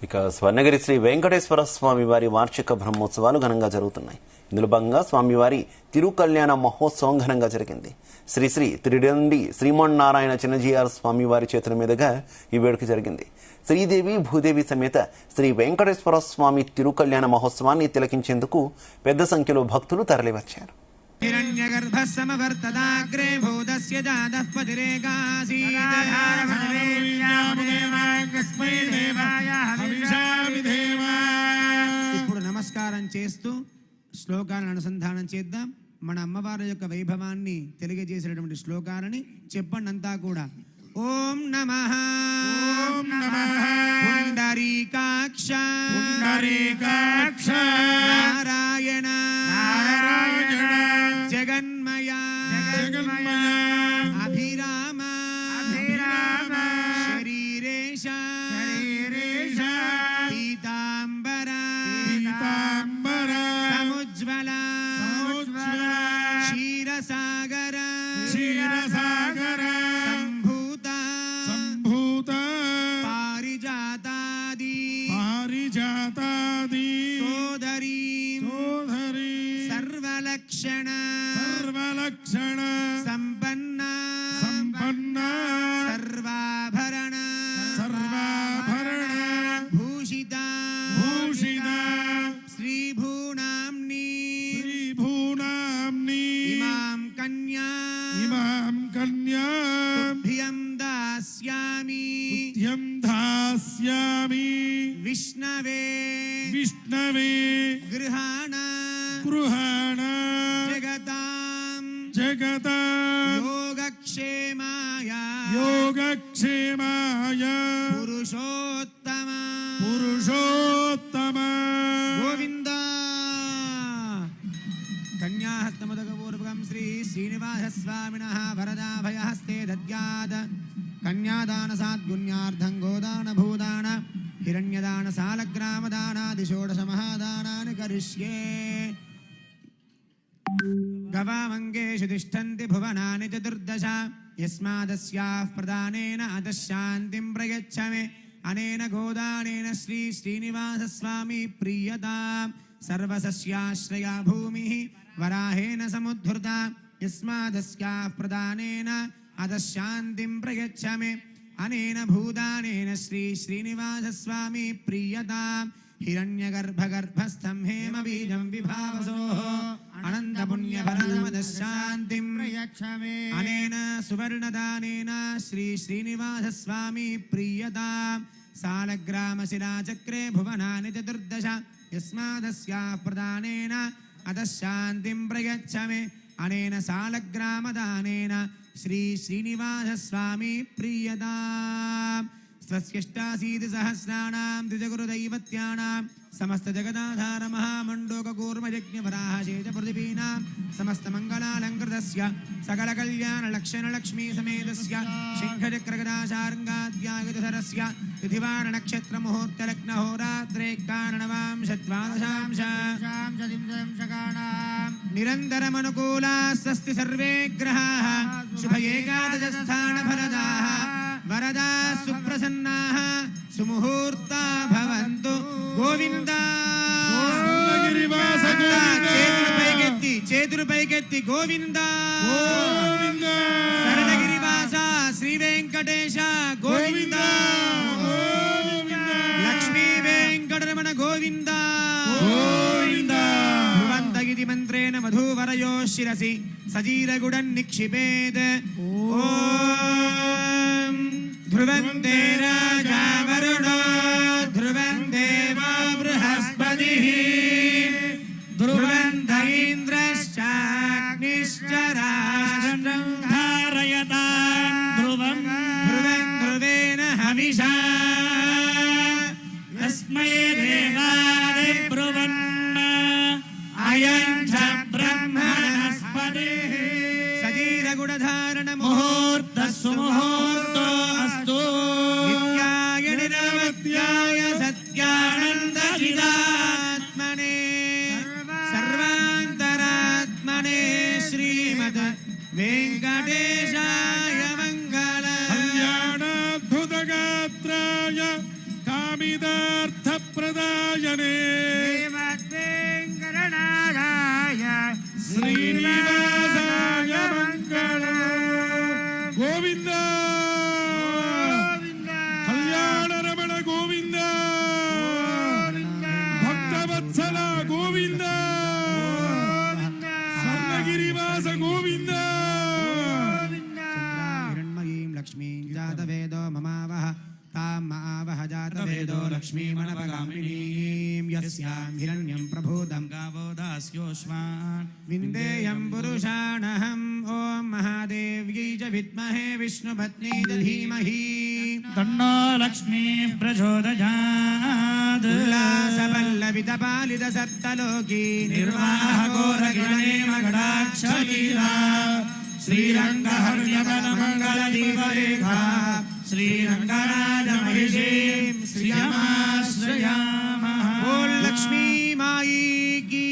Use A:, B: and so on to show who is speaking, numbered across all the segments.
A: ఇక స్వర్ణగిరి శ్రీ వెంకటేశ్వర స్వామి వారి వార్షిక బ్రహ్మోత్సవాలు ఘనంగా జరుగుతున్నాయి. ఇందులో భాగంగా స్వామివారి తిరుకల్యాణ మహోత్సవం ఘనంగా జరిగింది. శ్రీ శ్రీ త్రిడండి శ్రీమన్నారాయణ చిన్నజీఆర్ స్వామివారి చేతుల మీదుగా ఈ వేడుక జరిగింది. శ్రీదేవి భూదేవి సమేత శ్రీ వెంకటేశ్వర స్వామి తిరుకల్యాణ మహోత్సవాన్ని తిలకించేందుకు పెద్ద సంఖ్యలో భక్తులు తరలివచ్చారు.
B: ఇప్పుడు నమస్కారం చేస్తూ శ్లోకాలను అనుసంధానం చేద్దాం. మన అమ్మవారి యొక్క వైభవాన్ని తెలియజేసినటువంటి శ్లోకాలని చెప్పండి అంతా కూడా. ఓం నమః పుండరీకాక్ష నారాయణ జగన్మయ అభిరామ శరీరేశ పీతాంబర సముజ్వల క్షీరసాగర సంభూత పారిజాతాది సోదరీ సర్వలక్షణ సంపన్న సర్వాభరణ భూషిత శ్రీభూనాంని ఇమాం కన్యా తుభ్యం దాస్యామి విష్ణవే గృహాణ జగతాం యోగక్షేమాయ పురుషోత్తమ గోవింద. కన్యాహస్తమదకపూర్వకం శ్రీ శ్రీనివాసస్వామినః వరదాభయహస్తే దద్యాత్ కన్యాదాన సాద్గుణ్యార్థం గోదాన భూదాన హిరణ్యదాన సాలగ్రామదానాది షోడశ మహాదానాని కరిష్యే. గవామంగేషు తిష్టంతి భువనాని చతుర్దశ యస్మాదస్యాః ప్రదానేన అదశాంతిం ప్రయచ్చమే. అనేన గోదానేన శ్రీ శ్రీనివాసస్వామి ప్రీయతాం. సర్వసస్యాశ్రయా భూమిః వరాహేన సముద్ధృతా యస్మాదస్యాః ప్రదానేన అదశాంతిం ప్రయచ్చమే. అనేన భూదానేన శ్రీ శ్రీనివాసస్వామి ప్రీయతాం. హిరణ్యగర్భగర్భస్థం హేమ బీజం విభావసోః అనంత పుణ్యఫలమదశాంతిం ప్రయచ్చమే. అనేన సువర్ణదానేన శ్రీ శ్రీనివాసస్వామి ప్రీయతాం. సాలగ్రామశిలాచక్రే భువనాని చతుర్దశ యస్మాదస్యాః ప్రదానేన అదశాంతిం ప్రయచ్చమే. అనేన సాలగ్రామదానేన శ్రీ శ్రీనివాసస్వామి ప్రీయతాం. స్వస్యష్టాశీతి సహస్రాణాం ద్విజగురుదైవత్యానాం సమస్త జగదాధార మహామండోకూర్మయజ్ఞవరాహశేష పృథివీనాం సమస్త మంగళాలంకృతస్య సకల కళ్యాణ లక్షణ లక్ష్మీ సమేతస్య శంఖచక్రగదాశార్ంగాద్యాయుధరస్య తిథివార నక్షత్ర ముహూర్త లగ్న హోరాత్రే కారణవాంశద్వాదశాంశ నిరంతరమనుకూలా స్వస్తి సర్వే గ్రహాః శుభ ఏకాదశస్థాన ఫలదాః వరదా సుప్రసన్నాః సుముహూర్తా భవంతు. గోవింద. చేతులు పైకెత్తి గోవింద. శరణగిరివాస శ్రీ వెంకటేశ గోవింద. లక్ష్మీ వెంకటరమణ గోవింద. ధ్రువంతగితి మంత్రేణ మధువరయో శిరసి సజీరగుడం నిక్షిపేత్. ఓం ధ్రువంతే రాజా వరుణో ధ్రువం దేవో బృహస్పతిః ధ్రువంత ఇంద్రశ్చాగ్నిశ్చ రాష్ట్రం ధారయతాం ధ్రువం ధ్రువేణ హవిషా తస్మై దేవాయ బ్రువన్న అయం చ బ్రహ్మణస్పతిః. సజీరగుణధారణ ముహూర్త సుముహూర్తో అస్తు. నిత్యాయ నిరవధ్యాయ సత్యానంద చిదాత్మనే సర్వాంతరాత్మనే శ్రీమద్ వెంకటేశాయ మంగళం.
C: కళ్యాణాద్భుతగాత్రాయ కామిదా सर्वार्थप्रदायने
B: श्रीमद्वेङ्कटनाथाय
C: श्रीनिवासाय मङ्गलम् गोविन्द कल्याणरमण गोविन्द भक्तवत्सल गोविन्द स्वर्णगिरिवास गोविन्द
B: हिरण्मयीं लक्ष्मीं जातवेदो ममावह तां मावह जातवेदो लक्ष्मीमनपगामिनीं यस्यां हिरण्यं प्रभूतं
D: गावो दास्योऽस्मान्
B: विन्देयं पुरुषाणहम् ॐ महादेव्यै च विद्महे विष्णुपत्नी च धीमहि
D: तन्नो लक्ष्मीः प्रचोदयात्
B: उल्लासपल्लवितपालितसप्तलोकी
D: निर्वाहघोरगणेमगडाक्षलीला श्रीरङ्गहर्यबलमङ्गलदीपरेखा श्रीरङ्गराजमहिषीं श्रियमाश्रयामः
B: बोल लक्ष्मी माई की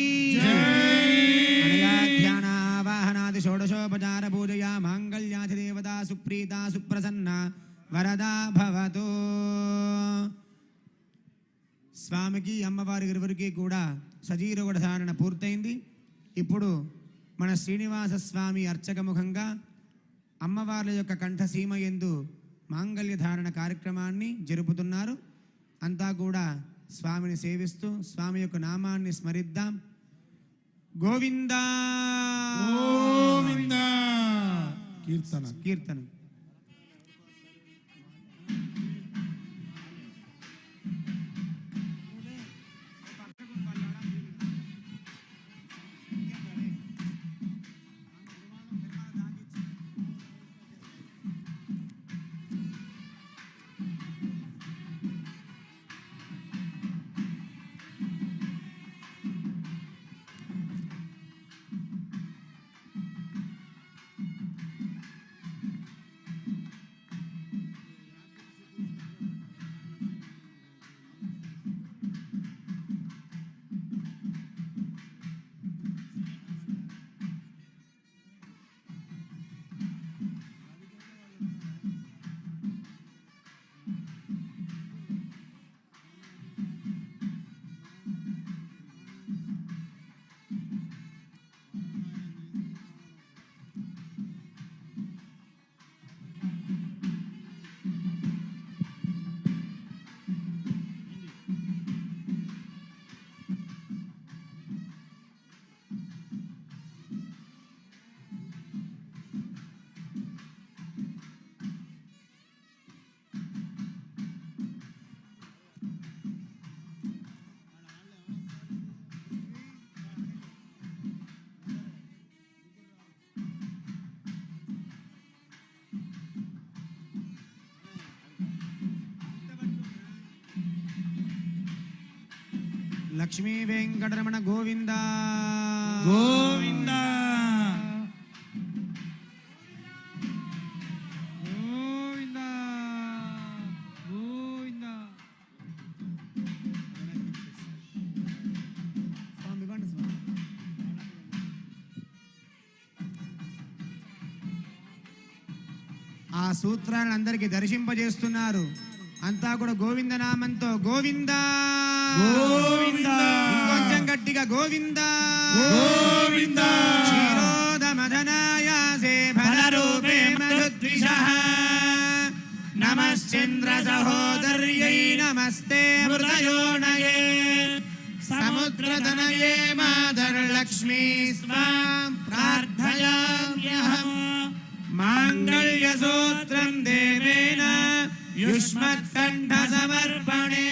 B: ध्यानावाहनादि षोडशोपचार पूजया माङ्गल्याति देवता सुप्रीता सुप्रसन्ना वरदा भवतु స్వామికి అమ్మవారి ఇరువురికి కూడా సజీరగొడ ధారణ పూర్తయింది. ఇప్పుడు మన శ్రీనివాస స్వామి అర్చకముఖంగా అమ్మవార్ల యొక్క కంఠసీమ యందు మాంగళ్య ధారణ కార్యక్రమాన్ని జరుపుతున్నారు. అంతా కూడా స్వామిని సేవిస్తూ స్వామి యొక్క నామాన్ని స్మరిద్దాం. గోవిందా
C: गोविन्द कीर्तन
B: కీర్తన లక్ష్మీ వెంకటరమణ గోవింద
D: గోవింద
B: గోవింద గోవింద స్వామి ఇవ్వండి స్వామి. ఆ సూత్రాలను అందరికీ దర్శింపజేస్తున్నారు. అంతా కూడా గోవింద నామంతో గోవింద
D: గోవింద
B: కొంచెం గట్టిగా గోవింద
D: గోవింద
B: క్షీరోదమదనాయాసే ఫలరూపే మధుద్విషః నమశ్చంద్ర సహోదర్యై నమస్తే మృతయోనయే సముద్రతనయే మాతర్లక్ష్మీ స్వాం ప్రార్థయామ్యహం మాంగళ్యసూత్రం దేవేన युष्मत्कण्ठ समर्पणे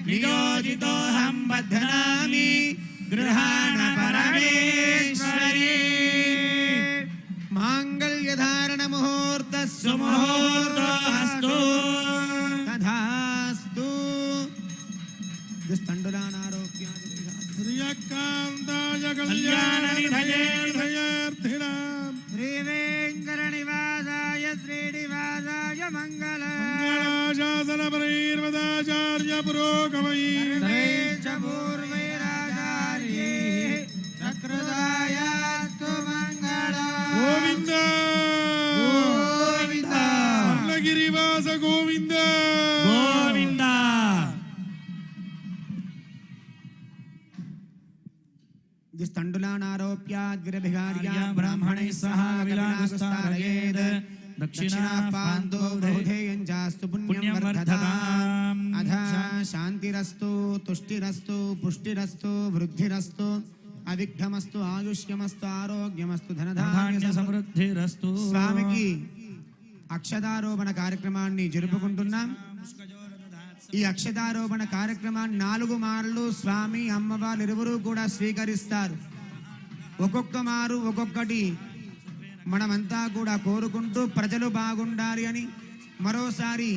B: नियोजितोऽहं बध्नामि गृहाण परमेश्वरी माङ्गल्यधारण मुहूर्तः सुमुहूर्तोऽस्तु तथास्तु दुस्तण्डुलानारोप्य
C: श्रियकान्ताय कल्याणनिधयेऽर्थिनाम्
B: श्रीवेङ्कटनिवासाय श्रीनिवासाय मङ्गलम्
C: शासनपरैर्वदाचार्य पुरोगमैः
B: च पूर्वैराचार्ये सकृदायास्तु मङ्गलम्
C: गोविन्द
B: गोविन्द
C: स्वर्णगिरिवास गोविन्द
D: గోవింద
B: దిస్తండులానారోప్యాద్విరభిగార్యా
D: బ్రాహ్మణైः సహ విలాగుస్తారయేద్
B: దక్షిణాః పాంతో బహుధేయం చాస్తు పుణ్యం వర్ధతాం అధ శాంతిరస్తు తుష్టిరస్తు పుష్టిరస్తు వృద్ధిరస్తు అవిఘ్నమస్తు ఆయుష్యమస్తు ఆరోగ్యమస్తు ధనధాన్య
D: ధాన్య సమృద్ధిరస్తు.
B: స్వామికి అక్షదారోపణ కార్యక్రమాన్ని జరుపుకుంటున్నాం. ఈ అక్షదారోపణ కార్యక్రమాన్ని 4 మార్లు స్వామి అమ్మవారు ఇరువురు కూడా స్వీకరిస్తారు. ఒక్కొక్క మారు ఒక్కొక్కటి మనమంతా కూడా కోరుకుంటూ ప్రజలు బాగుండాలి అని, మరోసారి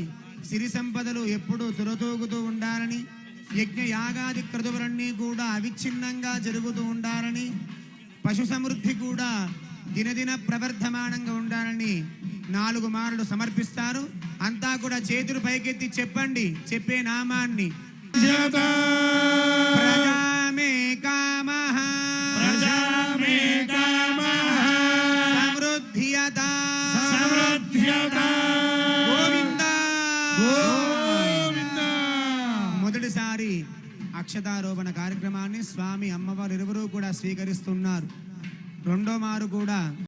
B: సిరి సంపదలు ఎప్పుడూ తులతూగుతూ ఉండాలని, యజ్ఞ యాగాది క్రతువులన్నీ కూడా అవిచ్ఛిన్నంగా జరుగుతూ ఉండాలని, పశు సమృద్ధి కూడా దినదిన ప్రవర్ధమానంగా ఉండాలని 4 మార్లు సమర్పిస్తారు. అంతా కూడా చేతులు పైకెత్తి చెప్పండి చెప్పే నామాన్ని. ప్రజామే కామః
D: ప్రజామే కామః
B: సమృద్ధ్యతా
D: సమృద్ధ్యతా
B: గోవింద
C: గోవింద.
B: మొదటిసారి అక్షతారోపణ కార్యక్రమాన్ని స్వామి అమ్మవారు ఇరువురు కూడా స్వీకరిస్తున్నారు. రెండో మారు కూడా